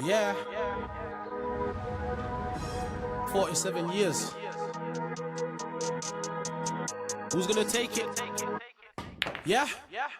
Yeah. 47 years. Who's gonna take it? Yeah?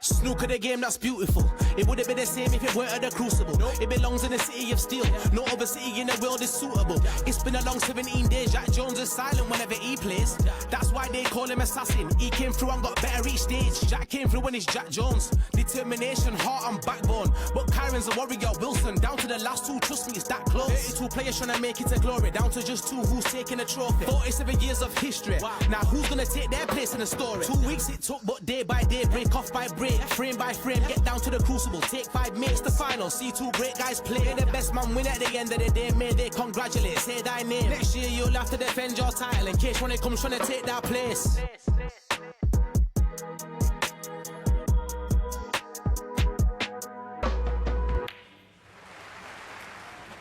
Snooker, the game that's beautiful. It wouldn't be the same if it weren't at the crucible. It belongs in the city of steel. No other city in the world is suitable. It's been a long 17 days. Jack Jones is silent whenever he plays. That's why they call him assassin. He came through and got better each stage. Jack came through when he's Jack Jones. Determination, heart and backbone. But Kyren's a warrior, Wilson. Down to the last two, trust me, it's that close. 32 players trying to make it to glory. Down to just two, who's taking a trophy. 47 years of history. Now who's gonna take their place in the story? 2 weeks it took, but day by day, break off by break, frame by frame, get down to the crucible, take 5 minutes the final, see 2 great guys play. The best man win at the end of the day, may they congratulate, say thy name. Next year you'll have to defend your title in case when it comes trying to take that place.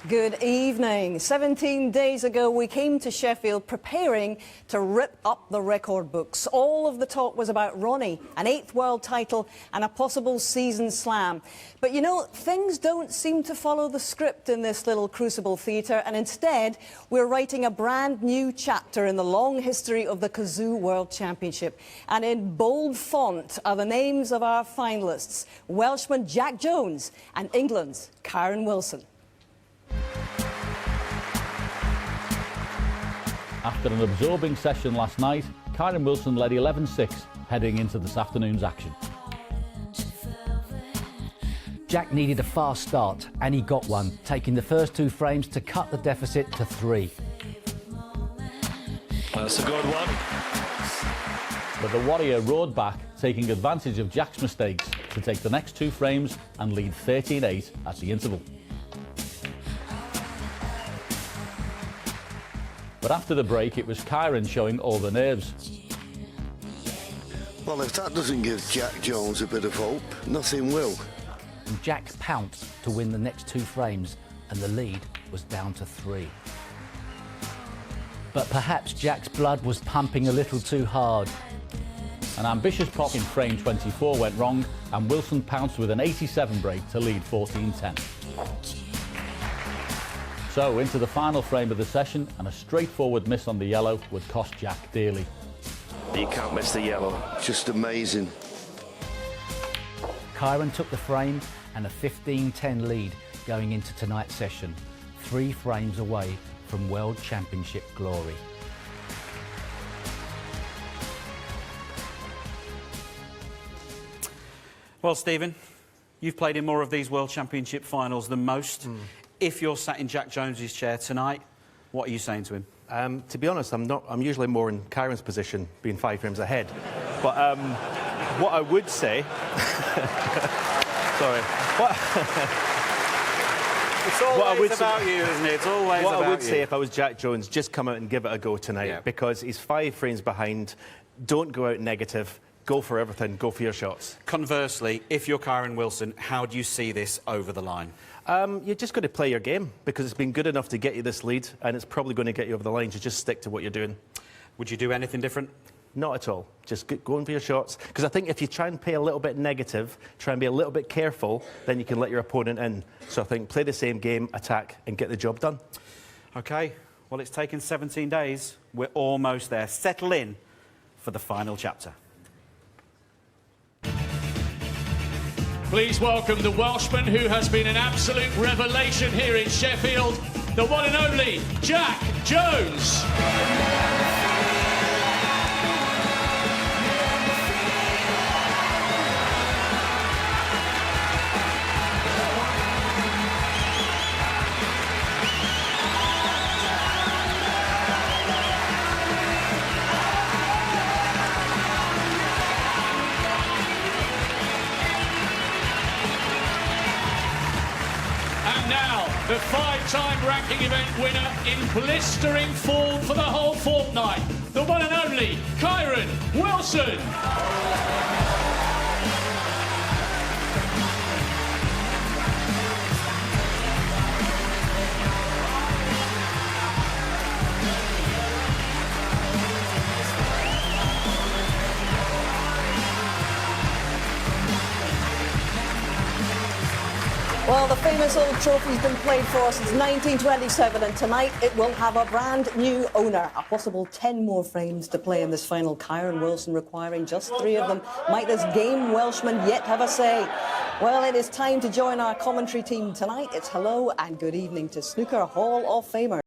Good evening. 17 days ago, we came to Sheffield preparing to rip up the record books. All of the talk was about Ronnie, an 8th world title and a possible season slam. But you know, things don't seem to follow the script in this little crucible theatre, and instead, we're writing a brand new chapter in the long history of the Kazoo World Championship. And in bold font are the names of our finalists, Welshman Jack Jones and England's Kyren Wilson. After an absorbing session last night, Kyren Wilson led 11-6 heading into this afternoon's action. Jack needed a fast start, and he got one, taking the first 2 frames to cut the deficit to 3. That's a good one. But the Warrior roared back, taking advantage of Jack's mistakes to take the next 2 frames and lead 13-8 at the interval. But after the break, it was Kyren showing all the nerves. Well, if that doesn't give Jack Jones a bit of hope, nothing will. And Jack pounced to win the next 2 frames, and the lead was down to 3. But perhaps Jack's blood was pumping a little too hard. An ambitious pop in frame 24 went wrong, and Wilson pounced with an 87 break to lead 14-10. So into the final frame of the session, and a straightforward miss on the yellow would cost Jack dearly. You can't miss the yellow. Just amazing. Kyren took the frame and a 15-10 lead going into tonight's session, 3 frames away from World Championship glory. Well, Stephen, you've played in more of these World Championship finals than most. If you're sat in Jack Jones's chair tonight, what are you saying to him? To be honest, I'm usually more in Kyren's position, being 5 frames ahead. But what I would say... Sorry. It's always about you, isn't it? It's always about you. What I would say if I was Jack Jones, just come out and give it a go tonight, because he's 5 frames behind. Don't go out negative. Go for everything. Go for your shots. Conversely, if you're Kyren Wilson, how do you see this over the line? You're just going to play your game, because it's been good enough to get you this lead, and it's probably going to get you over the line. So just stick to what you're doing. Would you do anything different? Not at all. Just going for your shots. Because I think if you try and play a little bit negative, try and be a little bit careful, then you can let your opponent in. So I think play the same game, attack, and get the job done. OK. Well, it's taken 17 days. We're almost there. Settle in for the final chapter. Please welcome the Welshman who has been an absolute revelation here in Sheffield, the one and only Jack Jones. The 5-time ranking event winner in blistering form for the whole fortnight, the one and only Kyren Wilson. Well, the famous old trophy's been played for since 1927, and tonight it will have a brand new owner. A possible 10 more frames to play in this final. Kyren Wilson requiring just 3 of them. Might this game Welshman yet have a say? Well, it is time to join our commentary team tonight. It's hello and good evening to Snooker Hall of Famer.